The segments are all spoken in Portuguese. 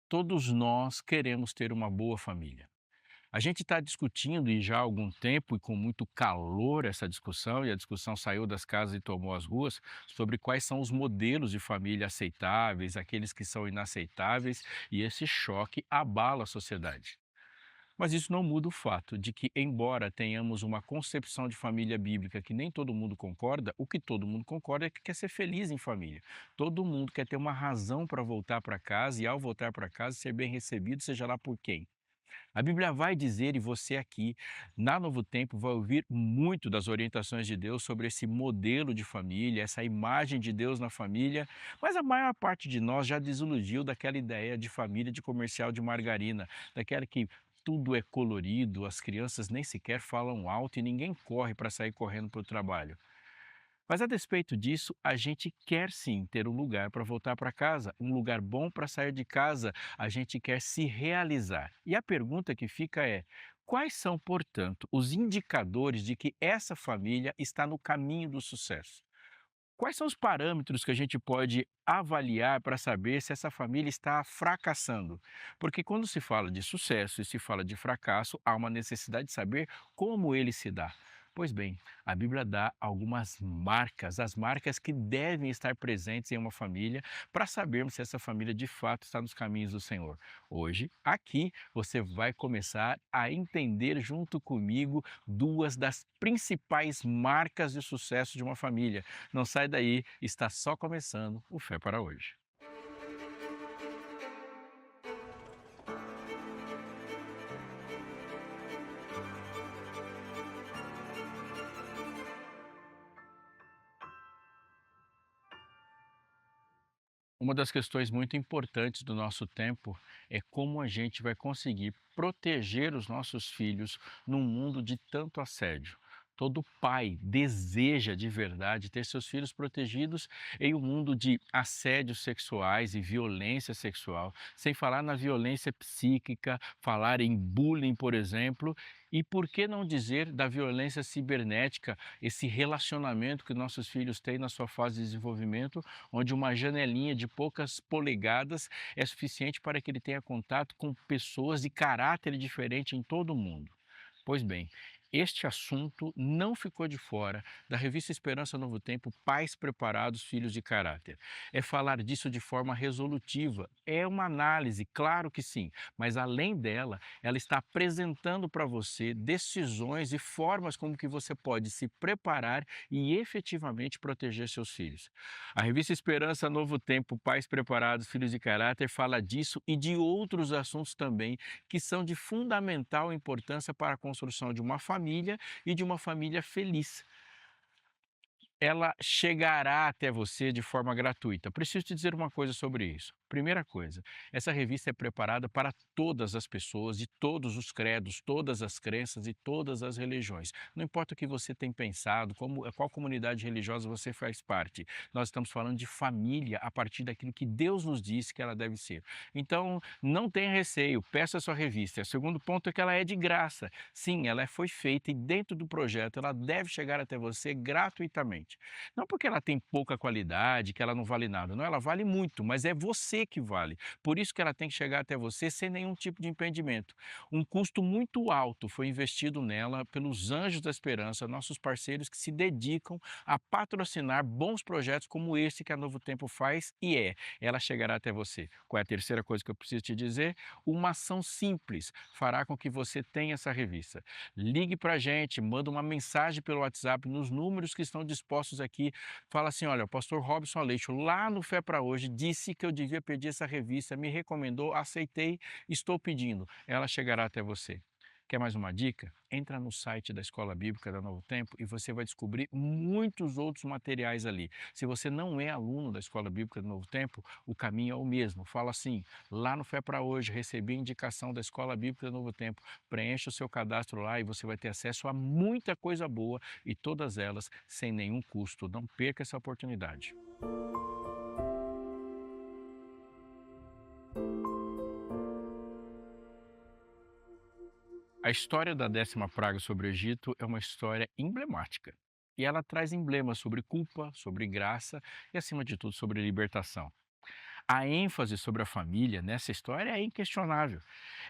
Todos nós queremos ter uma boa família. A gente está discutindo e já há algum tempo e com muito calor essa discussão, e a discussão saiu das casas e tomou as ruas, sobre quais são os modelos de família aceitáveis, aqueles que são inaceitáveis, e esse choque abala a sociedade. Mas isso não muda o fato de que, embora tenhamos uma concepção de família bíblica que nem todo mundo concorda, o que todo mundo concorda é que quer ser feliz em família. Todo mundo quer ter uma razão para voltar para casa e, ao voltar para casa, ser bem recebido, seja lá por quem. A Bíblia vai dizer, e você aqui, na Novo Tempo, vai ouvir muito das orientações de Deus sobre esse modelo de família, essa imagem de Deus na família, mas a maior parte de nós já desiludiu daquela ideia de família de comercial de margarina, daquela que tudo é colorido, as crianças nem sequer falam alto e ninguém corre para sair correndo para o trabalho. Mas a despeito disso, a gente quer sim ter um lugar para voltar para casa, um lugar bom para sair de casa, a gente quer se realizar. E a pergunta que fica é: quais são, portanto, os indicadores de que essa família está no caminho do sucesso? Quais são os parâmetros que a gente pode avaliar para saber se essa família está fracassando? Porque quando se fala de sucesso e se fala de fracasso, há uma necessidade de saber como ele se dá. Pois bem, a Bíblia dá algumas marcas, as marcas que devem estar presentes em uma família para sabermos se essa família de fato está nos caminhos do Senhor. Hoje, aqui, você vai começar a entender junto comigo duas das principais marcas de sucesso de uma família. Não sai daí, está só começando o Fé para hoje. Uma das questões muito importantes do nosso tempo é como a gente vai conseguir proteger os nossos filhos num mundo de tanto assédio. Todo pai deseja de verdade ter seus filhos protegidos em um mundo de assédios sexuais e violência sexual, sem falar na violência psíquica, falar em bullying, por exemplo, e por que não dizer da violência cibernética, esse relacionamento que nossos filhos têm na sua fase de desenvolvimento, onde uma janelinha de poucas polegadas é suficiente para que ele tenha contato com pessoas de caráter diferente em todo o mundo. Pois bem, este assunto não ficou de fora da revista Esperança Novo Tempo, Pais Preparados, Filhos de Caráter. É falar disso de forma resolutiva, é uma análise, claro que sim, mas além dela, ela está apresentando para você decisões e formas como que você pode se preparar e efetivamente proteger seus filhos. A revista Esperança Novo Tempo, Pais Preparados, Filhos de Caráter fala disso e de outros assuntos também que são de fundamental importância para a construção de uma família e de uma família feliz. Ela chegará até você de forma gratuita. Preciso te dizer uma coisa sobre isso. Primeira coisa, essa revista é preparada para todas as pessoas, de todos os credos, todas as crenças e todas as religiões. Não importa o que você tem pensado, qual comunidade religiosa você faz parte. Nós estamos falando de família a partir daquilo que Deus nos disse que ela deve ser. Então, não tenha receio, peça a sua revista. O segundo ponto é que ela é de graça. Sim, foi feita e dentro do projeto ela deve chegar até você gratuitamente. Não porque ela tem pouca qualidade, que ela não vale nada, não, ela vale muito, mas é você que vale. Por isso que ela tem que chegar até você sem nenhum tipo de impedimento. Um custo muito alto foi investido nela pelos Anjos da Esperança, nossos parceiros que se dedicam a patrocinar bons projetos como esse que a Novo Tempo faz e ela chegará até você. Qual é a terceira coisa que eu preciso te dizer? Uma ação simples fará com que você tenha essa revista. Ligue para a gente, manda uma mensagem pelo WhatsApp nos números que estão dispostos aqui. Fala assim: olha, o pastor Robson Aleixo, lá no Fé para Hoje, disse que eu devia pedir essa revista, me recomendou, aceitei, estou pedindo. Ela chegará até você. Quer mais uma dica? Entra no site da Escola Bíblica da Novo Tempo e você vai descobrir muitos outros materiais ali. Se você não é aluno da Escola Bíblica do Novo Tempo, o caminho é o mesmo. Fala assim: lá no Fé para Hoje, recebi a indicação da Escola Bíblica do Novo Tempo. Preencha o seu cadastro lá e você vai ter acesso a muita coisa boa e todas elas sem nenhum custo. Não perca essa oportunidade. A história da 10ª praga sobre o Egito é uma história emblemática. E ela traz emblemas sobre culpa, sobre graça e, acima de tudo, sobre libertação. A ênfase sobre a família nessa história é inquestionável.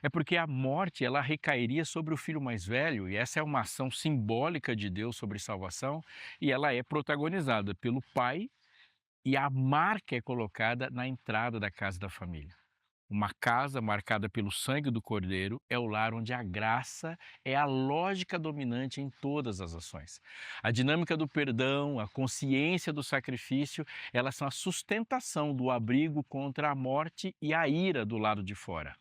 É porque a morte ela recairia sobre o filho mais velho, e essa é uma ação simbólica de Deus sobre salvação, e ela é protagonizada pelo pai, e a marca é colocada na entrada da casa da família. Uma casa marcada pelo sangue do Cordeiro é o lar onde a graça é a lógica dominante em todas as ações. A dinâmica do perdão, a consciência do sacrifício, elas são a sustentação do abrigo contra a morte e a ira do lado de fora.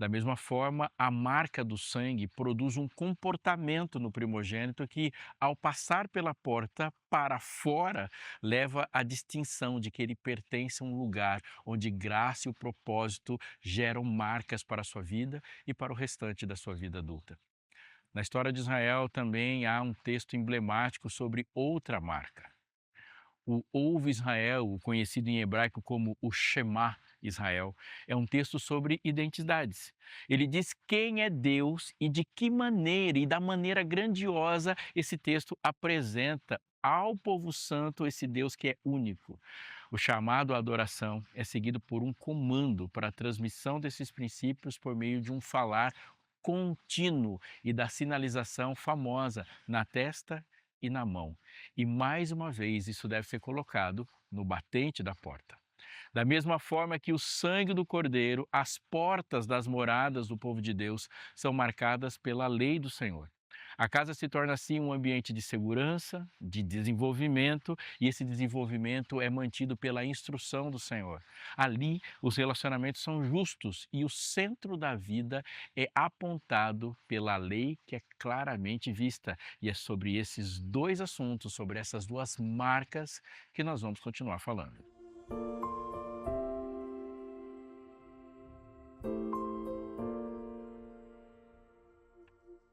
Da mesma forma, a marca do sangue produz um comportamento no primogênito que, ao passar pela porta para fora, leva à distinção de que ele pertence a um lugar onde graça e o propósito geram marcas para a sua vida e para o restante da sua vida adulta. Na história de Israel também há um texto emblemático sobre outra marca. O Ouve Israel, o conhecido em hebraico como o Shema Israel, é um texto sobre identidades. Ele diz quem é Deus e de que maneira e da maneira grandiosa esse texto apresenta ao povo santo esse Deus que é único. O chamado à adoração é seguido por um comando para a transmissão desses princípios por meio de um falar contínuo e da sinalização famosa na testa e na mão. E mais uma vez isso deve ser colocado no batente da porta. Da mesma forma que o sangue do Cordeiro, as portas das moradas do povo de Deus são marcadas pela lei do Senhor. A casa se torna assim um ambiente de segurança, de desenvolvimento, e esse desenvolvimento é mantido pela instrução do Senhor. Ali, os relacionamentos são justos e o centro da vida é apontado pela lei que é claramente vista. E é sobre esses dois assuntos, sobre essas duas marcas, que nós vamos continuar falando.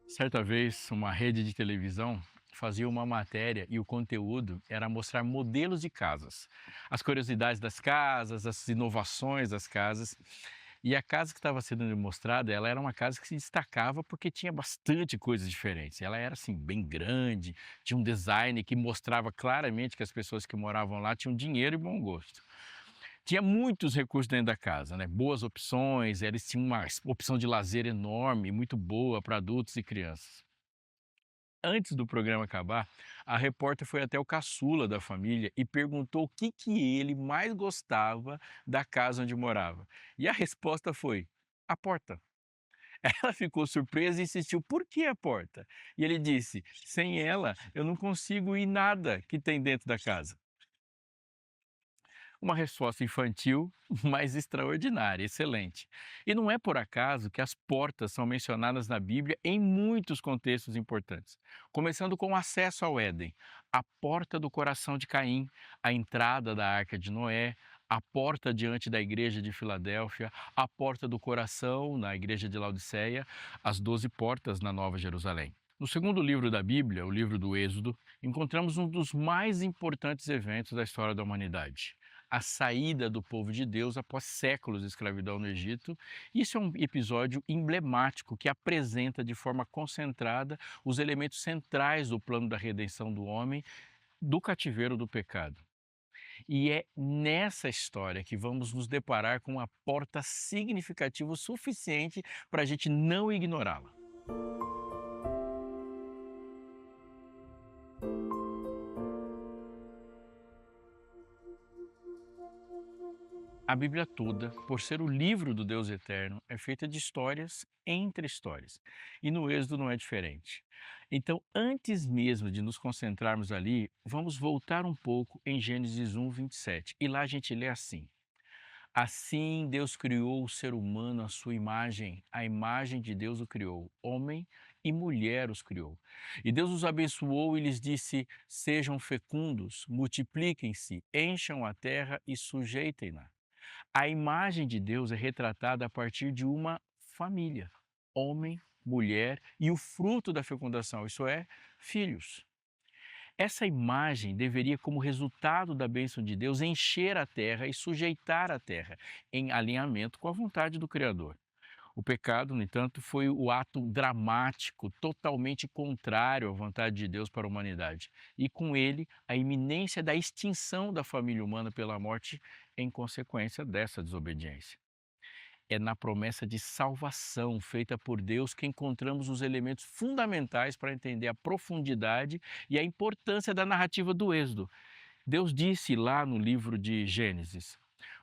Certa vez, uma rede de televisão fazia uma matéria e o conteúdo era mostrar modelos de casas, as curiosidades das casas, as inovações das casas. E a casa que estava sendo mostrada, ela era uma casa que se destacava porque tinha bastante coisas diferentes. Ela era assim bem grande, tinha um design que mostrava claramente que as pessoas que moravam lá tinham dinheiro e bom gosto. Tinha muitos recursos dentro da casa, né? Boas opções, eles tinham uma opção de lazer enorme, muito boa para adultos e crianças. Antes do programa acabar, a repórter foi até o caçula da família e perguntou o que ele mais gostava da casa onde morava. E a resposta foi: a porta. Ela ficou surpresa e insistiu: por que a porta? E ele disse: sem ela, eu não consigo ir nada que tem dentro da casa. Uma resposta infantil, mas extraordinária, excelente. E não é por acaso que as portas são mencionadas na Bíblia em muitos contextos importantes. Começando com o acesso ao Éden, a porta do coração de Caim, a entrada da arca de Noé, a porta diante da igreja de Filadélfia, a porta do coração na igreja de Laodiceia, as 12 portas na Nova Jerusalém. No segundo livro da Bíblia, o livro do Êxodo, encontramos um dos mais importantes eventos da história da humanidade: a saída do povo de Deus após séculos de escravidão no Egito. Isso é um episódio emblemático que apresenta de forma concentrada os elementos centrais do plano da redenção do homem do cativeiro do pecado. E é nessa história que vamos nos deparar com uma porta significativa o suficiente para a gente não ignorá-la. A Bíblia toda, por ser o livro do Deus eterno, é feita de histórias entre histórias. E no Êxodo não é diferente. Então, antes mesmo de nos concentrarmos ali, vamos voltar um pouco em Gênesis 1, 27. E lá a gente lê assim: assim Deus criou o ser humano à sua imagem, a imagem de Deus o criou, homem e mulher os criou. E Deus os abençoou e lhes disse: sejam fecundos, multipliquem-se, encham a terra e sujeitem-na. A imagem de Deus é retratada a partir de uma família, homem, mulher e o fruto da fecundação, isso é, filhos. Essa imagem deveria, como resultado da bênção de Deus, encher a terra e sujeitar a terra, em alinhamento com a vontade do Criador. O pecado, no entanto, foi o ato dramático, totalmente contrário à vontade de Deus para a humanidade, e com ele a iminência da extinção da família humana pela morte em consequência dessa desobediência. É na promessa de salvação feita por Deus que encontramos os elementos fundamentais para entender a profundidade e a importância da narrativa do Êxodo. Deus disse lá no livro de Gênesis: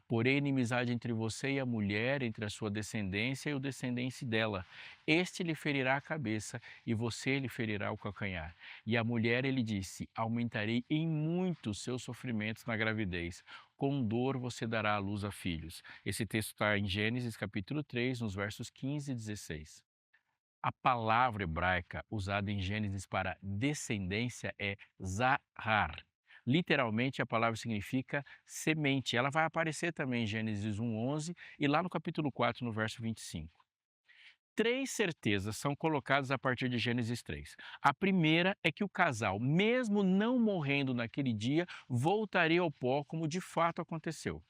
porém, inimizade entre você e a mulher, entre a sua descendência e o descendente dela. Este lhe ferirá a cabeça e você lhe ferirá o calcanhar. E a mulher, ele disse: aumentarei em muito os seus sofrimentos na gravidez. Com dor você dará à luz a filhos. Esse texto está em Gênesis capítulo 3, nos versos 15 e 16. A palavra hebraica usada em Gênesis para descendência é zahar. Literalmente, a palavra significa semente. Ela vai aparecer também em Gênesis 1:11 e lá no capítulo 4, no verso 25. Três certezas são colocadas a partir de Gênesis 3. A primeira é que o casal, mesmo não morrendo naquele dia, voltaria ao pó, como de fato aconteceu.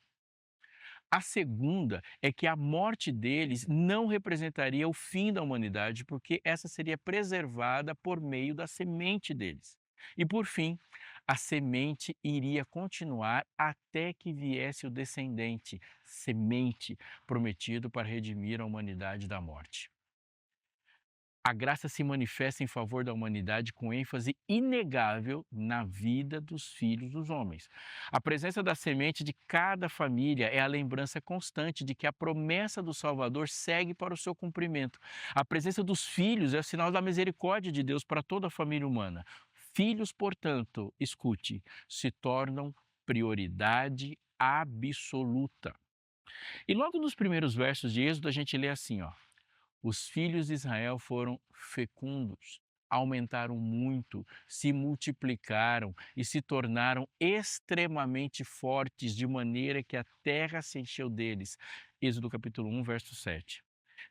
A segunda é que a morte deles não representaria o fim da humanidade, porque essa seria preservada por meio da semente deles. E por fim, a semente iria continuar até que viesse o descendente, semente, prometido para redimir a humanidade da morte. A graça se manifesta em favor da humanidade com ênfase inegável na vida dos filhos dos homens. A presença da semente de cada família é a lembrança constante de que a promessa do Salvador segue para o seu cumprimento. A presença dos filhos é o sinal da misericórdia de Deus para toda a família humana. Filhos, portanto, escute, se tornam prioridade absoluta. E logo nos primeiros versos de Êxodo a gente lê assim, ó: os filhos de Israel foram fecundos, aumentaram muito, se multiplicaram e se tornaram extremamente fortes, de maneira que a terra se encheu deles. Êxodo capítulo 1, verso 7.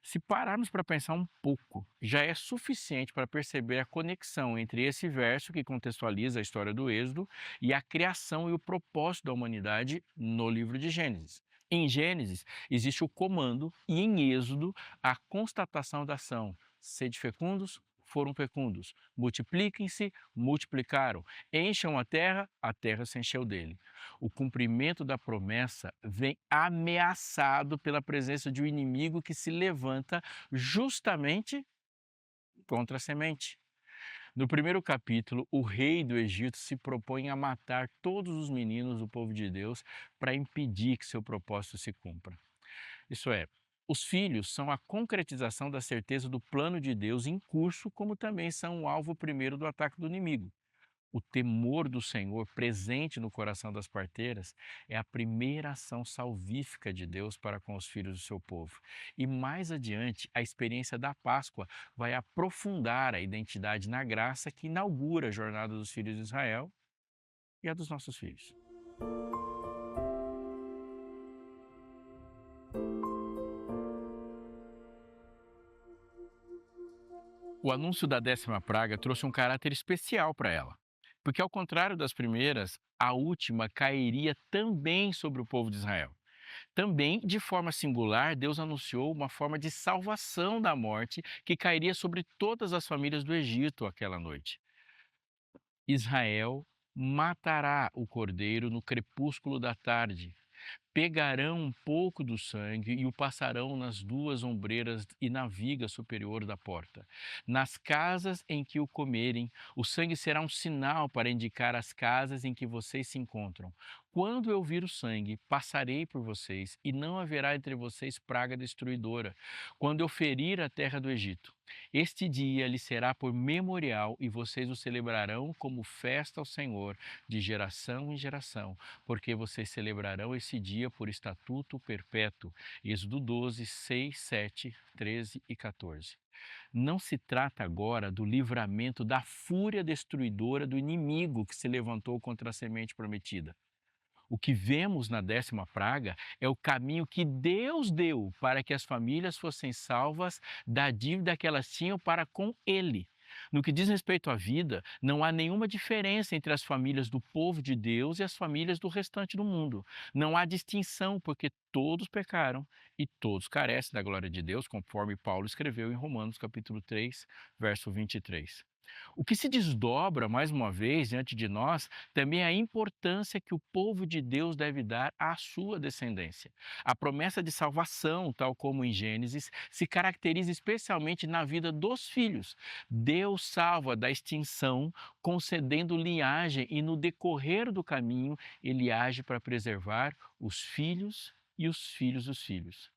Se pararmos para pensar um pouco, já é suficiente para perceber a conexão entre esse verso, que contextualiza a história do Êxodo, e a criação e o propósito da humanidade no livro de Gênesis. Em Gênesis existe o comando e em Êxodo a constatação da ação. Sede fecundos, foram fecundos. Multipliquem-se, multiplicaram. Encham a terra se encheu dele. O cumprimento da promessa vem ameaçado pela presença de um inimigo que se levanta justamente contra a semente. No primeiro capítulo, o rei do Egito se propõe a matar todos os meninos do povo de Deus para impedir que seu propósito se cumpra. Isso é, os filhos são a concretização da certeza do plano de Deus em curso, como também são o alvo primeiro do ataque do inimigo. O temor do Senhor, presente no coração das parteiras, é a primeira ação salvífica de Deus para com os filhos do seu povo. E mais adiante, a experiência da Páscoa vai aprofundar a identidade na graça que inaugura a jornada dos filhos de Israel e a dos nossos filhos. O anúncio da 10ª praga trouxe um caráter especial para ela, porque ao contrário das primeiras, a última cairia também sobre o povo de Israel. Também, de forma singular, Deus anunciou uma forma de salvação da morte que cairia sobre todas as famílias do Egito aquela noite. Israel matará o cordeiro no crepúsculo da tarde. Pegarão um pouco do sangue e o passarão nas duas ombreiras e na viga superior da porta. Nas casas em que o comerem, o sangue será um sinal para indicar as casas em que vocês se encontram. Quando eu vir o sangue, passarei por vocês, e não haverá entre vocês praga destruidora, quando eu ferir a terra do Egito. Este dia lhe será por memorial, e vocês o celebrarão como festa ao Senhor, de geração em geração, porque vocês celebrarão esse dia por estatuto perpétuo. Êxodo 12, 6, 7, 13 e 14. Não se trata agora do livramento da fúria destruidora do inimigo que se levantou contra a semente prometida. O que vemos na 10ª praga é o caminho que Deus deu para que as famílias fossem salvas da dívida que elas tinham para com Ele. No que diz respeito à vida, não há nenhuma diferença entre as famílias do povo de Deus e as famílias do restante do mundo. Não há distinção, porque todos pecaram e todos carecem da glória de Deus, conforme Paulo escreveu em Romanos capítulo 3, verso 23. O que se desdobra, mais uma vez, diante de nós, também é a importância que o povo de Deus deve dar à sua descendência. A promessa de salvação, tal como em Gênesis, se caracteriza especialmente na vida dos filhos. Deus salva da extinção, concedendo linhagem, e no decorrer do caminho, ele age para preservar os filhos e os filhos dos filhos.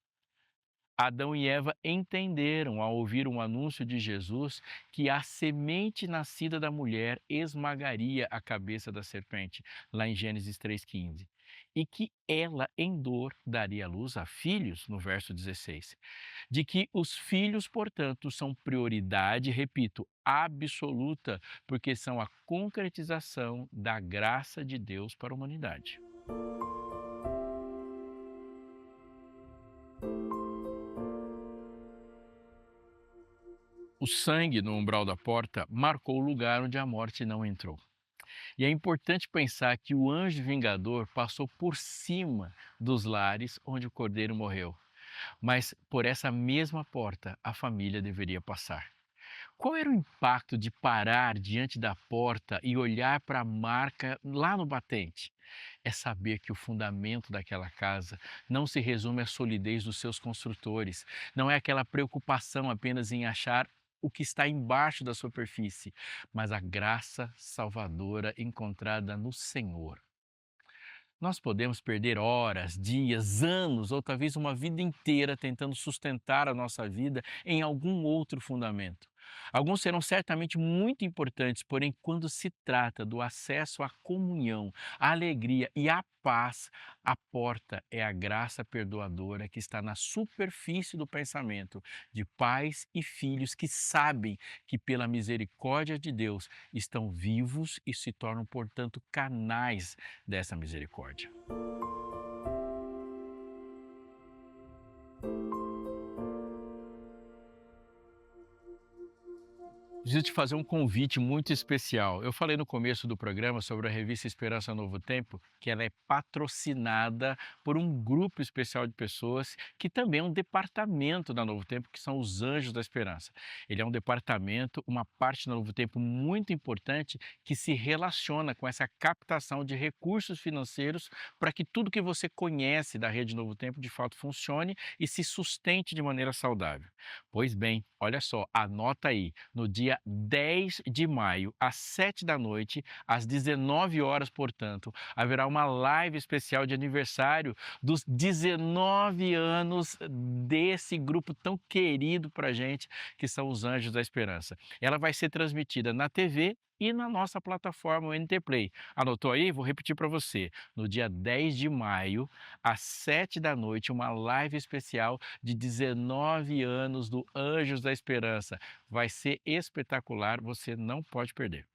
Adão e Eva entenderam, ao ouvir um anúncio de Jesus, que a semente nascida da mulher esmagaria a cabeça da serpente, lá em Gênesis 3,15. E que ela, em dor, daria luz a filhos, no verso 16. De que os filhos, portanto, são prioridade, repito, absoluta, porque são a concretização da graça de Deus para a humanidade. O sangue no umbral da porta marcou o lugar onde a morte não entrou. E é importante pensar que o anjo vingador passou por cima dos lares onde o cordeiro morreu, mas por essa mesma porta a família deveria passar. Qual era o impacto de parar diante da porta e olhar para a marca lá no batente? É saber que o fundamento daquela casa não se resume à solidez dos seus construtores, não é aquela preocupação apenas em achar o que está embaixo da superfície, mas a graça salvadora encontrada no Senhor. Nós podemos perder horas, dias, anos ou talvez uma vida inteira tentando sustentar a nossa vida em algum outro fundamento. Alguns serão certamente muito importantes, porém, quando se trata do acesso à comunhão, à alegria e à paz, a porta é a graça perdoadora que está na superfície do pensamento de pais e filhos que sabem que, pela misericórdia de Deus, estão vivos e se tornam, portanto, canais dessa misericórdia. Preciso te fazer um convite muito especial. Eu falei no começo do programa sobre a revista Esperança Novo Tempo, que ela é patrocinada por um grupo especial de pessoas que também é um departamento da Novo Tempo, que são os Anjos da Esperança. Ele é um departamento, uma parte da Novo Tempo muito importante que se relaciona com essa captação de recursos financeiros para que tudo que você conhece da Rede Novo Tempo de fato funcione e se sustente de maneira saudável. Pois bem, olha só, anota aí, no dia 10 de maio, às 7 da noite, às 19 horas, portanto, haverá uma live especial de aniversário dos 19 anos desse grupo tão querido para gente, que são os Anjos da Esperança. Ela vai ser transmitida na TV e na nossa plataforma o NT Play. Anotou aí? Vou repetir para você. No dia 10 de maio, às 7 da noite, uma live especial de 19 anos do Anjos da Esperança. Vai ser espetacular, você não pode perder.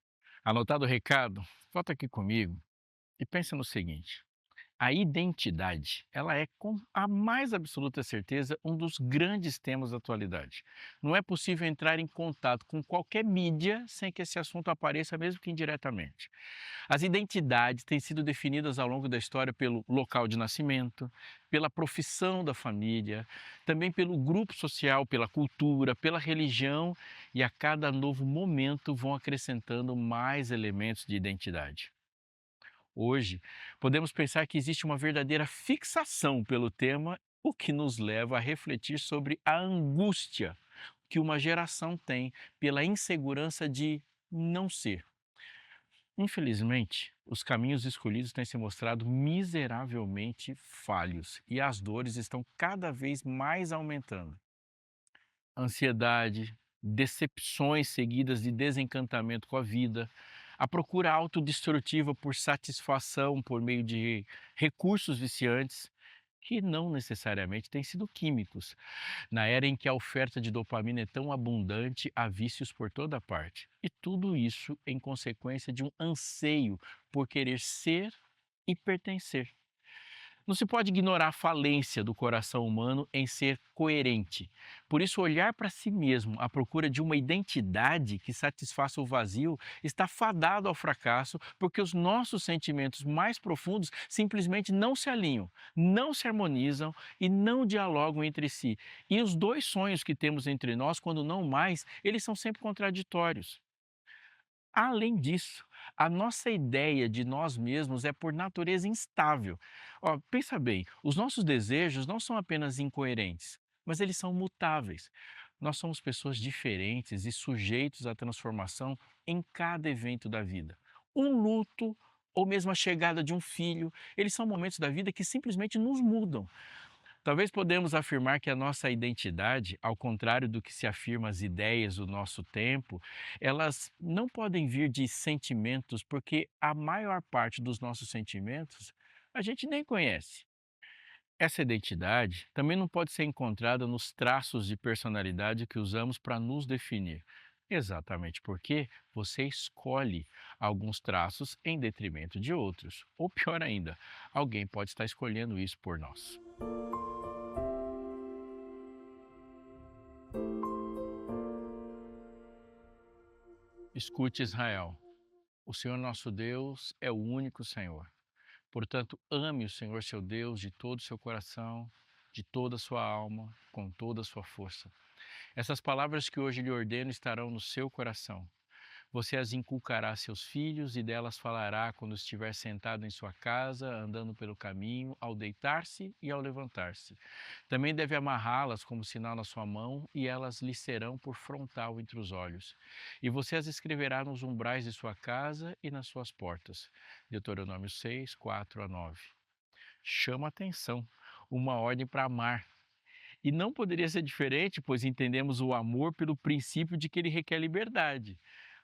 Anotado o recado? Volta aqui comigo e pensa no seguinte: a identidade, ela é com a mais absoluta certeza um dos grandes temas da atualidade. Não é possível entrar em contato com qualquer mídia sem que esse assunto apareça, mesmo que indiretamente. As identidades têm sido definidas ao longo da história pelo local de nascimento, pela profissão da família, também pelo grupo social, pela cultura, pela religião, e a cada novo momento vão acrescentando mais elementos de identidade. Hoje, podemos pensar que existe uma verdadeira fixação pelo tema, o que nos leva a refletir sobre a angústia que uma geração tem pela insegurança de não ser. Infelizmente, os caminhos escolhidos têm se mostrado miseravelmente falhos e as dores estão cada vez mais aumentando. Ansiedade, decepções seguidas de desencantamento com a vida, a procura autodestrutiva por satisfação por meio de recursos viciantes, que não necessariamente têm sido químicos. Na era em que a oferta de dopamina é tão abundante, há vícios por toda parte. E tudo isso em consequência de um anseio por querer ser e pertencer. Não se pode ignorar a falência do coração humano em ser coerente. Por isso, olhar para si mesmo à procura de uma identidade que satisfaça o vazio está fadado ao fracasso, porque os nossos sentimentos mais profundos simplesmente não se alinham, não se harmonizam e não dialogam entre si. E os dois sonhos que temos entre nós, quando não mais, eles são sempre contraditórios. Além disso, a nossa ideia de nós mesmos é por natureza instável. Ó, pensa bem, os nossos desejos não são apenas incoerentes, mas eles são mutáveis. Nós somos pessoas diferentes e sujeitos à transformação em cada evento da vida. Um luto ou mesmo a chegada de um filho, eles são momentos da vida que simplesmente nos mudam. Talvez podemos afirmar que a nossa identidade, ao contrário do que se afirma as ideias do nosso tempo, elas não podem vir de sentimentos, porque a maior parte dos nossos sentimentos a gente nem conhece. Essa identidade também não pode ser encontrada nos traços de personalidade que usamos para nos definir. Exatamente porque você escolhe alguns traços em detrimento de outros. Ou pior ainda, alguém pode estar escolhendo isso por nós. Escute, Israel. O Senhor nosso Deus é o único Senhor. Portanto, ame o Senhor seu Deus de todo o seu coração, de toda a sua alma, com toda a sua força. Essas palavras que hoje lhe ordeno estarão no seu coração. Você as inculcará a seus filhos e delas falará quando estiver sentado em sua casa, andando pelo caminho, ao deitar-se e ao levantar-se. Também deve amarrá-las como sinal na sua mão e elas lhe serão por frontal entre os olhos. E você as escreverá nos umbrais de sua casa e nas suas portas. Deuteronômio 6, 4 a 9. Chama atenção, uma ordem para amar. E não poderia ser diferente, pois entendemos o amor pelo princípio de que ele requer liberdade.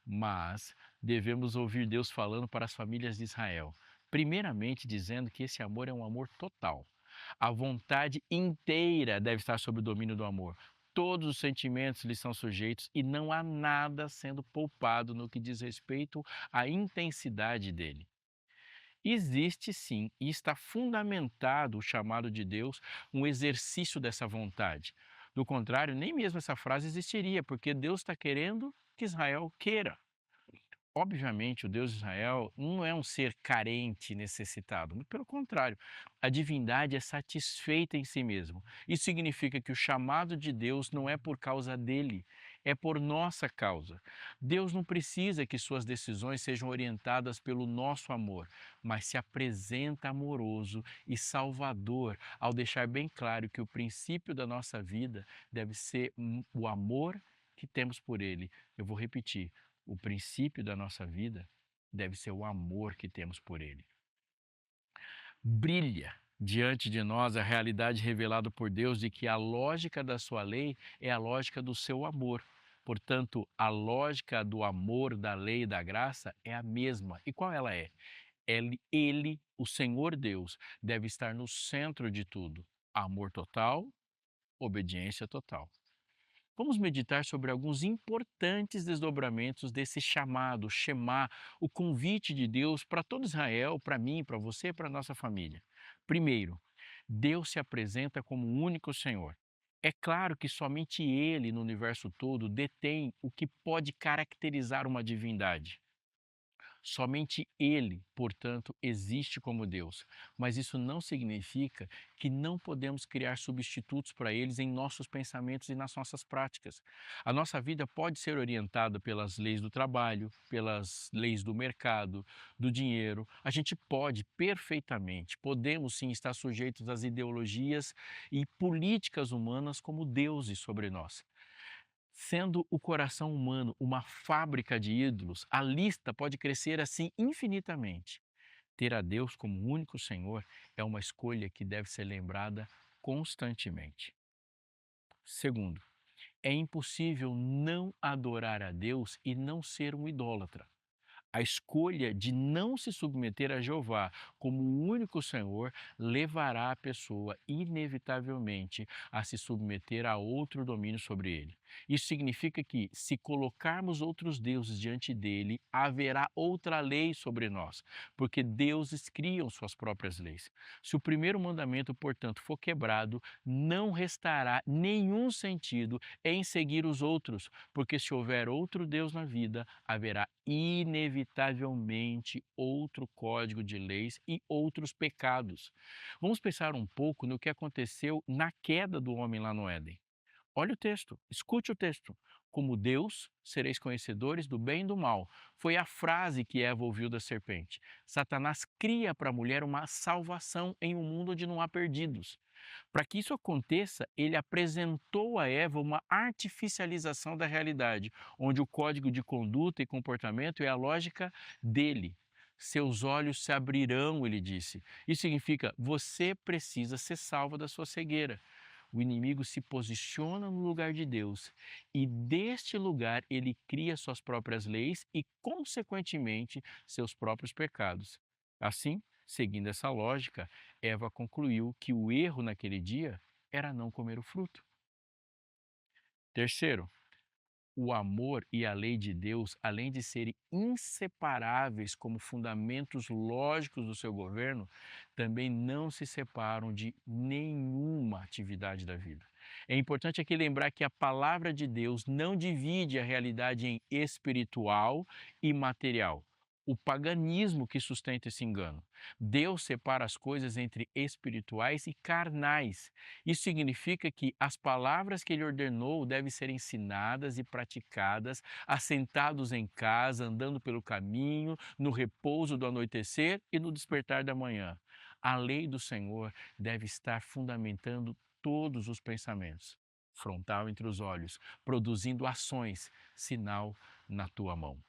Mas devemos ouvir Deus falando para as famílias de Israel. Primeiramente, dizendo que esse amor é um amor total. A vontade inteira deve estar sob o domínio do amor. Todos os sentimentos lhe são sujeitos e não há nada sendo poupado no que diz respeito à intensidade dele. Existe sim, e está fundamentado o chamado de Deus, um exercício dessa vontade. Do contrário, nem mesmo essa frase existiria, porque Deus está querendo que Israel queira. Obviamente, o Deus de Israel não é um ser carente, necessitado, muito pelo contrário, a divindade é satisfeita em si mesmo. Isso significa que o chamado de Deus não é por causa dele, é por nossa causa. Deus não precisa que suas decisões sejam orientadas pelo nosso amor, mas se apresenta amoroso e salvador ao deixar bem claro que o princípio da nossa vida deve ser o amor que temos por ele. Eu vou repetir. O princípio da nossa vida deve ser o amor que temos por Ele. Brilha diante de nós a realidade revelada por Deus de que a lógica da sua lei é a lógica do seu amor. Portanto, a lógica do amor, da lei e da graça é a mesma. E qual ela é? Ele, o Senhor Deus, deve estar no centro de tudo. Amor total, obediência total. Vamos meditar sobre alguns importantes desdobramentos desse chamado, Shema, o convite de Deus para todo Israel, para mim, para você, para nossa família. Primeiro, Deus se apresenta como o único Senhor. É claro que somente Ele, no universo todo, detém o que pode caracterizar uma divindade. Somente Ele, portanto, existe como Deus. Mas isso não significa que não podemos criar substitutos para eles em nossos pensamentos e nas nossas práticas. A nossa vida pode ser orientada pelas leis do trabalho, pelas leis do mercado, do dinheiro. A gente pode perfeitamente, podemos sim estar sujeitos às ideologias e políticas humanas como deuses sobre nós. Sendo o coração humano uma fábrica de ídolos, a lista pode crescer assim infinitamente. Ter a Deus como único Senhor é uma escolha que deve ser lembrada constantemente. Segundo, é impossível não adorar a Deus e não ser um idólatra. A escolha de não se submeter a Jeová como o único Senhor levará a pessoa, inevitavelmente, a se submeter a outro domínio sobre ele. Isso significa que, se colocarmos outros deuses diante dele, haverá outra lei sobre nós, porque deuses criam suas próprias leis. Se o primeiro mandamento, portanto, for quebrado, não restará nenhum sentido em seguir os outros, porque se houver outro Deus na vida, haverá inevitavelmente outro código de leis e outros pecados. Vamos pensar um pouco no que aconteceu na queda do homem lá no Éden. Olha o texto, escute o texto. Como Deus, sereis conhecedores do bem e do mal. Foi a frase que Eva ouviu da serpente. Satanás cria para a mulher uma salvação em um mundo onde não há perdidos. Para que isso aconteça, ele apresentou a Eva uma artificialização da realidade, onde o código de conduta e comportamento é a lógica dele. Seus olhos se abrirão, ele disse. Isso significa, você precisa ser salva da sua cegueira. O inimigo se posiciona no lugar de Deus e deste lugar ele cria suas próprias leis e, consequentemente, seus próprios pecados. Assim, seguindo essa lógica, Eva concluiu que o erro naquele dia era não comer o fruto. Terceiro, o amor e a lei de Deus, além de serem inseparáveis como fundamentos lógicos do seu governo, também não se separam de nenhuma atividade da vida. É importante aqui lembrar que a palavra de Deus não divide a realidade em espiritual e material. O paganismo que sustenta esse engano. Deus separa as coisas entre espirituais e carnais. Isso significa que as palavras que ele ordenou devem ser ensinadas e praticadas, assentados em casa, andando pelo caminho, no repouso do anoitecer e no despertar da manhã. A lei do Senhor deve estar fundamentando todos os pensamentos, frontal entre os olhos, produzindo ações, sinal na tua mão.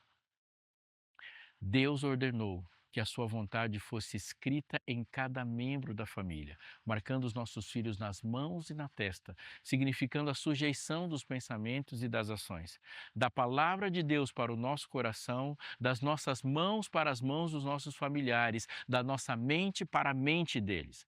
Deus ordenou que a sua vontade fosse escrita em cada membro da família, marcando os nossos filhos nas mãos e na testa, significando a sujeição dos pensamentos e das ações. Da palavra de Deus para o nosso coração, das nossas mãos para as mãos dos nossos familiares, da nossa mente para a mente deles.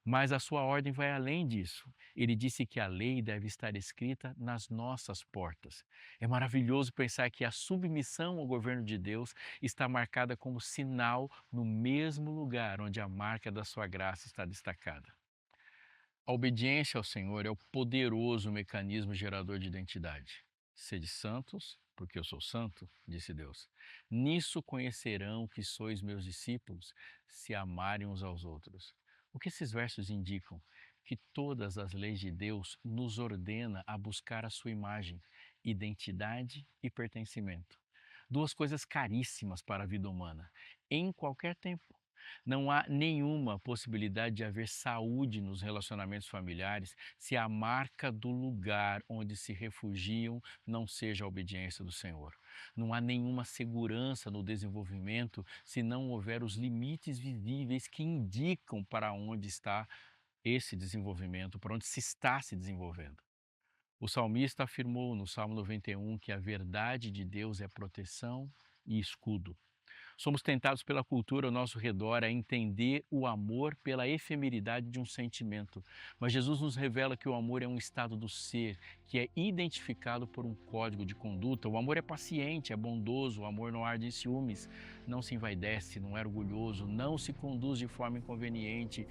Mas a sua ordem vai além disso. Ele disse que a lei deve estar escrita nas nossas portas. É maravilhoso pensar que a submissão ao governo de Deus está marcada como sinal no mesmo lugar onde a marca da sua graça está destacada. A obediência ao Senhor é o poderoso mecanismo gerador de identidade. Sede santos, porque eu sou santo, disse Deus. Nisso conhecerão que sois meus discípulos, se amarem uns aos outros. O que esses versos indicam? Que todas as leis de Deus nos ordena a buscar a sua imagem, identidade e pertencimento. Duas coisas caríssimas para a vida humana, em qualquer tempo. Não há nenhuma possibilidade de haver saúde nos relacionamentos familiares se a marca do lugar onde se refugiam não seja a obediência do Senhor. Não há nenhuma segurança no desenvolvimento se não houver os limites visíveis que indicam para onde está esse desenvolvimento, para onde se está se desenvolvendo. O salmista afirmou no Salmo 91 que a verdade de Deus é proteção e escudo. Somos tentados pela cultura ao nosso redor a entender o amor pela efemeridade de um sentimento. Mas Jesus nos revela que o amor é um estado do ser, que é identificado por um código de conduta. O amor é paciente, é bondoso, o amor não arde em ciúmes, não se envaidece, não é orgulhoso, não se conduz de forma inconveniente,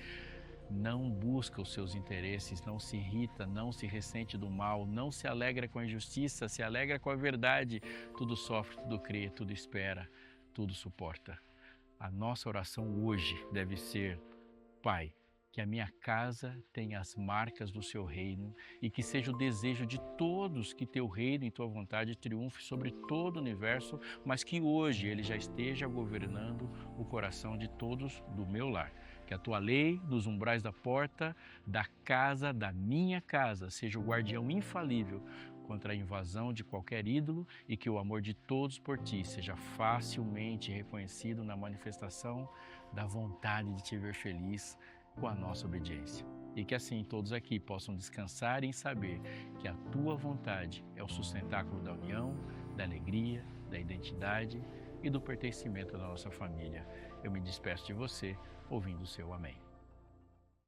não busca os seus interesses, não se irrita, não se ressente do mal, não se alegra com a injustiça, se alegra com a verdade. Tudo sofre, tudo crê, tudo espera, tudo suporta. A nossa oração hoje deve ser: Pai, que a minha casa tenha as marcas do seu reino e que seja o desejo de todos que teu reino e tua vontade triunfe sobre todo o universo, mas que hoje ele já esteja governando o coração de todos do meu lar. Que a tua lei, nos umbrais da porta da casa, da minha casa, seja o guardião infalível contra a invasão de qualquer ídolo e que o amor de todos por ti seja facilmente reconhecido na manifestação da vontade de te ver feliz com a nossa obediência. E que assim todos aqui possam descansar em saber que a tua vontade é o sustentáculo da união, da alegria, da identidade e do pertencimento da nossa família. Eu me despeço de você ouvindo o seu amém.